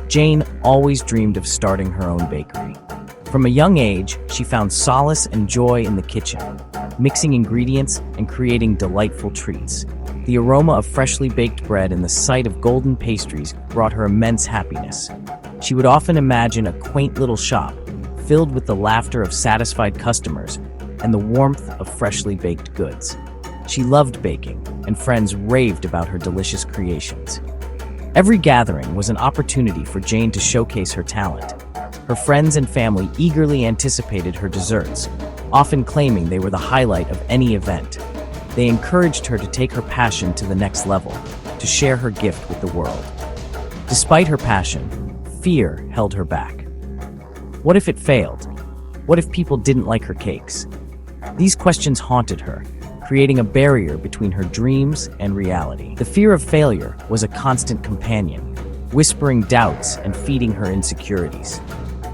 Jane always dreamed of starting her own bakery. From a young age, she found solace and joy in the kitchen, mixing ingredients and creating delightful treats. The aroma of freshly baked bread and the sight of golden pastries brought her immense happiness. She would often imagine a quaint little shop, filled with the laughter of satisfied customers and the warmth of freshly baked goods. She loved baking, and friends raved about her delicious creations. Every gathering was an opportunity for Jane to showcase her talent. Her friends and family eagerly anticipated her desserts, often claiming they were the highlight of any event. They encouraged her to take her passion to the next level, to share her gift with the world. Despite her passion, fear held her back. What if it failed? What if people didn't like her cakes? These questions haunted her, creating a barrier between her dreams and reality. The fear of failure was a constant companion, whispering doubts and feeding her insecurities.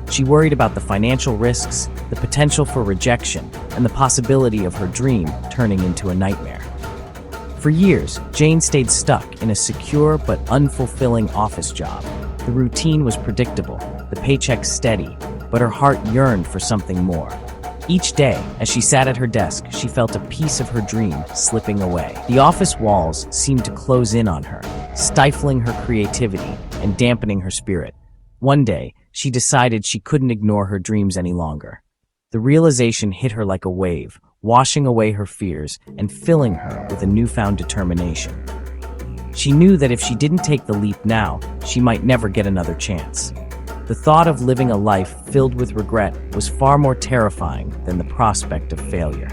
She worried about the financial risks, the potential for rejection, and the possibility of her dream turning into a nightmare. For years, Jane stayed stuck in a secure but unfulfilling office job. The routine was predictable, the paycheck steady, but her heart yearned for something more. Each day, as she sat at her desk, she felt a piece of her dream slipping away. The office walls seemed to close in on her, stifling her creativity and dampening her spirit. One day, she decided she couldn't ignore her dreams any longer. The realization hit her like a wave, washing away her fears and filling her with a newfound determination. She knew that if she didn't take the leap now, she might never get another chance. The thought of living a life filled with regret was far more terrifying than the prospect of failure.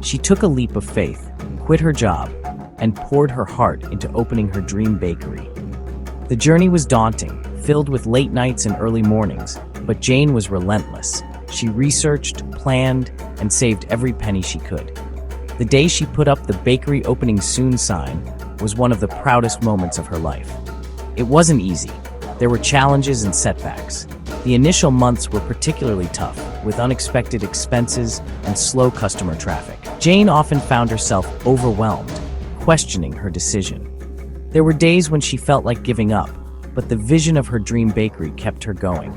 She took a leap of faith, quit her job, and poured her heart into opening her dream bakery. The journey was daunting, filled with late nights and early mornings, but Jane was relentless. She researched, planned, and saved every penny she could. The day she put up the bakery opening soon sign was one of the proudest moments of her life. It wasn't easy. There were challenges and setbacks. The initial months were particularly tough, with unexpected expenses and slow customer traffic. Jane often found herself overwhelmed, questioning her decision. There were days when she felt like giving up, but the vision of her dream bakery kept her going.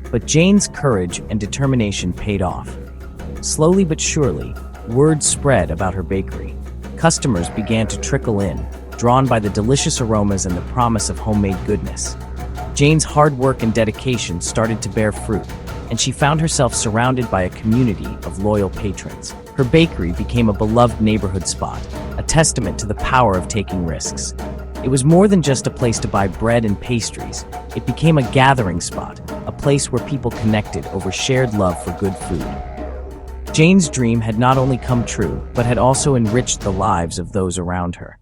But Jane's courage and determination paid off. Slowly but surely, word spread about her bakery. Customers began to trickle in, drawn by the delicious aromas and the promise of homemade goodness. Jane's hard work and dedication started to bear fruit, and she found herself surrounded by a community of loyal patrons. Her bakery became a beloved neighborhood spot, a testament to the power of taking risks. It was more than just a place to buy bread and pastries. It became a gathering spot, a place where people connected over shared love for good food. Jane's dream had not only come true, but had also enriched the lives of those around her.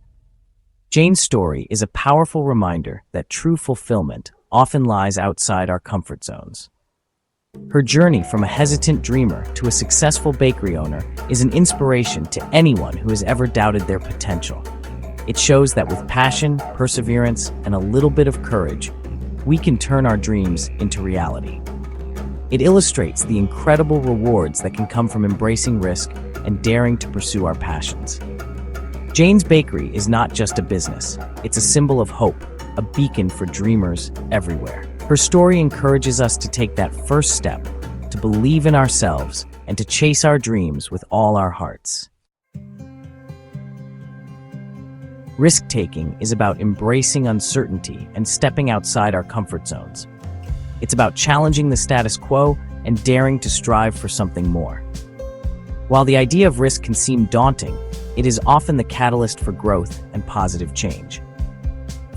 Jane's story is a powerful reminder that true fulfillment often lies outside our comfort zones. Her journey from a hesitant dreamer to a successful bakery owner is an inspiration to anyone who has ever doubted their potential. It shows that with passion, perseverance, and a little bit of courage, we can turn our dreams into reality. It illustrates the incredible rewards that can come from embracing risk and daring to pursue our passions. Jane's Bakery is not just a business, it's a symbol of hope, a beacon for dreamers everywhere. Her story encourages us to take that first step, to believe in ourselves, and to chase our dreams with all our hearts. Risk-taking is about embracing uncertainty and stepping outside our comfort zones. It's about challenging the status quo and daring to strive for something more. While the idea of risk can seem daunting, it is often the catalyst for growth and positive change.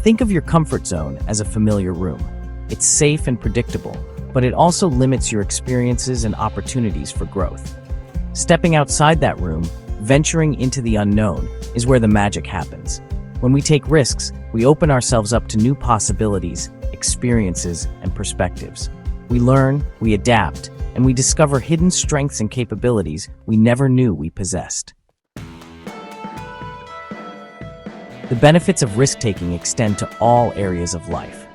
Think of your comfort zone as a familiar room. It's safe and predictable, but it also limits your experiences and opportunities for growth. Stepping outside that room, venturing into the unknown, is where the magic happens. When we take risks, we open ourselves up to new possibilities, experiences, and perspectives. We learn, we adapt, and we discover hidden strengths and capabilities we never knew we possessed. The benefits of risk-taking extend to all areas of life.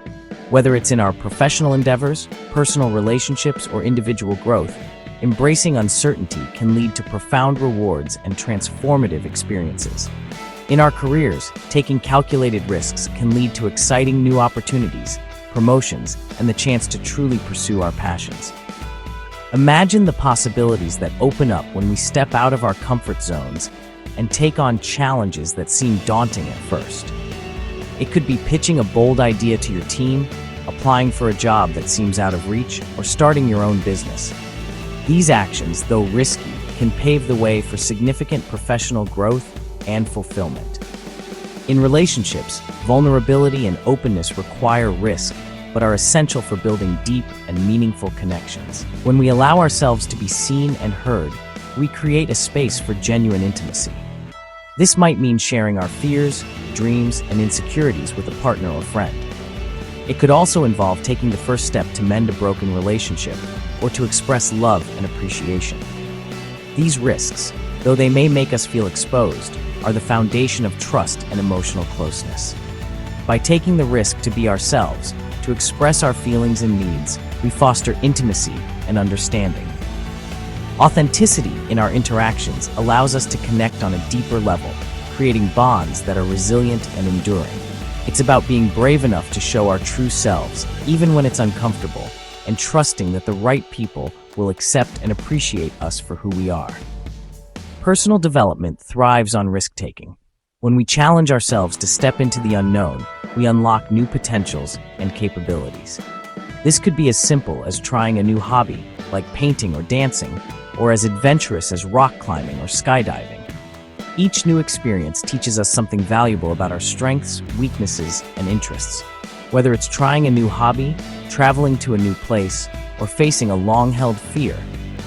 Whether it's in our professional endeavors, personal relationships, or individual growth, embracing uncertainty can lead to profound rewards and transformative experiences. In our careers, taking calculated risks can lead to exciting new opportunities, promotions, and the chance to truly pursue our passions. Imagine the possibilities that open up when we step out of our comfort zones and take on challenges that seem daunting at first. It could be pitching a bold idea to your team, applying for a job that seems out of reach, or starting your own business. These actions, though risky, can pave the way for significant professional growth and fulfillment. In relationships, vulnerability and openness require risk, but are essential for building deep and meaningful connections. When we allow ourselves to be seen and heard, we create a space for genuine intimacy. This might mean sharing our fears, dreams, and insecurities with a partner or friend. It could also involve taking the first step to mend a broken relationship or to express love and appreciation. These risks, though they may make us feel exposed, are the foundation of trust and emotional closeness. By taking the risk to be ourselves, to express our feelings and needs, we foster intimacy and understanding. Authenticity in our interactions allows us to connect on a deeper level, creating bonds that are resilient and enduring. It's about being brave enough to show our true selves, even when it's uncomfortable, and trusting that the right people will accept and appreciate us for who we are. Personal development thrives on risk-taking. When we challenge ourselves to step into the unknown, we unlock new potentials and capabilities. This could be as simple as trying a new hobby, like painting or dancing, or as adventurous as rock climbing or skydiving. Each new experience teaches us something valuable about our strengths, weaknesses, and interests. Whether it's trying a new hobby, traveling to a new place, or facing a long-held fear,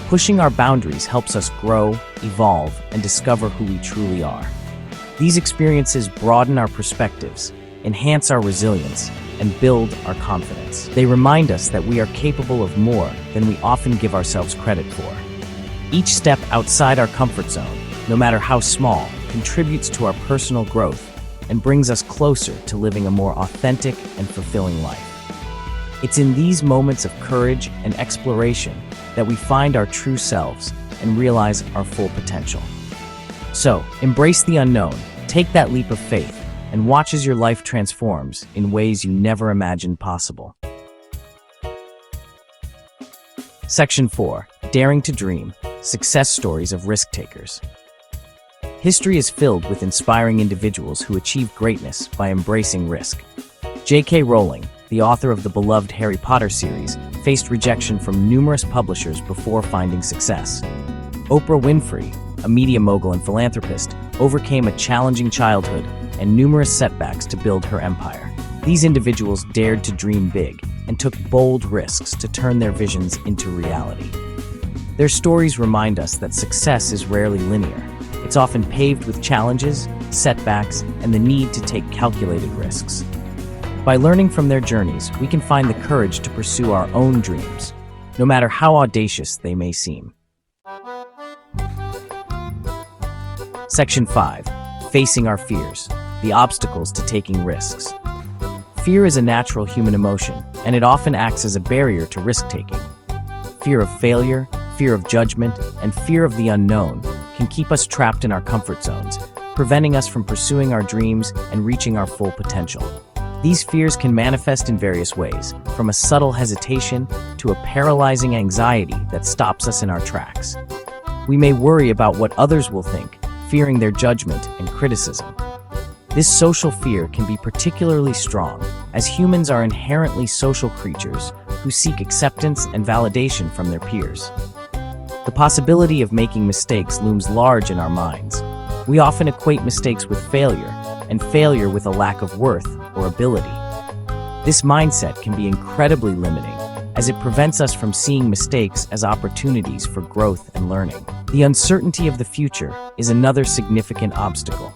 pushing our boundaries helps us grow, evolve, and discover who we truly are. These experiences broaden our perspectives, enhance our resilience, and build our confidence. They remind us that we are capable of more than we often give ourselves credit for. Each step outside our comfort zone, no matter how small, contributes to our personal growth and brings us closer to living a more authentic and fulfilling life. It's in these moments of courage and exploration that we find our true selves and realize our full potential. So, embrace the unknown, take that leap of faith, and watch as your life transforms in ways you never imagined possible. Section 4. Daring to Dream: Success Stories of Risk Takers. History is filled with inspiring individuals who achieve greatness by embracing risk. J.K. Rowling, the author of the beloved Harry Potter series, faced rejection from numerous publishers before finding success. Oprah Winfrey, a media mogul and philanthropist, overcame a challenging childhood and numerous setbacks to build her empire. These individuals dared to dream big and took bold risks to turn their visions into reality. Their stories remind us that success is rarely linear. It's often paved with challenges, setbacks, and the need to take calculated risks. By learning from their journeys, we can find the courage to pursue our own dreams, no matter how audacious they may seem. Section 5. Facing our fears: The Obstacles to Taking Risks. Fear is a natural human emotion, and it often acts as a barrier to risk-taking. Fear of failure, fear of judgment, and fear of the unknown can keep us trapped in our comfort zones, preventing us from pursuing our dreams and reaching our full potential. These fears can manifest in various ways, from a subtle hesitation to a paralyzing anxiety that stops us in our tracks. We may worry about what others will think, fearing their judgment and criticism. This social fear can be particularly strong, as humans are inherently social creatures who seek acceptance and validation from their peers. The possibility of making mistakes looms large in our minds. We often equate mistakes with failure, and failure with a lack of worth or ability. This mindset can be incredibly limiting, as it prevents us from seeing mistakes as opportunities for growth and learning. The uncertainty of the future is another significant obstacle.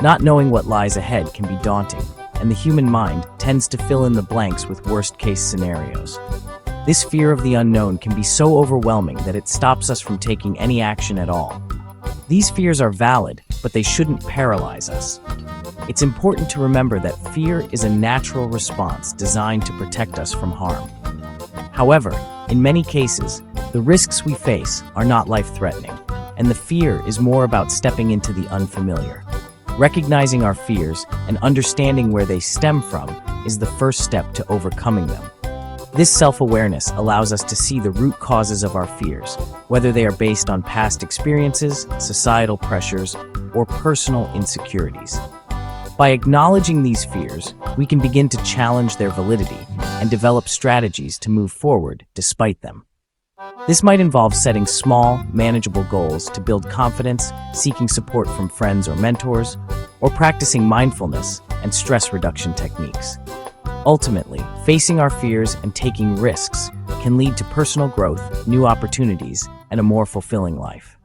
Not knowing what lies ahead can be daunting, and the human mind tends to fill in the blanks with worst-case scenarios. This fear of the unknown can be so overwhelming that it stops us from taking any action at all. These fears are valid, but they shouldn't paralyze us. It's important to remember that fear is a natural response designed to protect us from harm. However, in many cases, the risks we face are not life-threatening, and the fear is more about stepping into the unfamiliar. Recognizing our fears and understanding where they stem from is the first step to overcoming them. This self-awareness allows us to see the root causes of our fears, whether they are based on past experiences, societal pressures, or personal insecurities. By acknowledging these fears, we can begin to challenge their validity and develop strategies to move forward despite them. This might involve setting small, manageable goals to build confidence, seeking support from friends or mentors, or practicing mindfulness and stress reduction techniques. Ultimately, facing our fears and taking risks can lead to personal growth, new opportunities, and a more fulfilling life.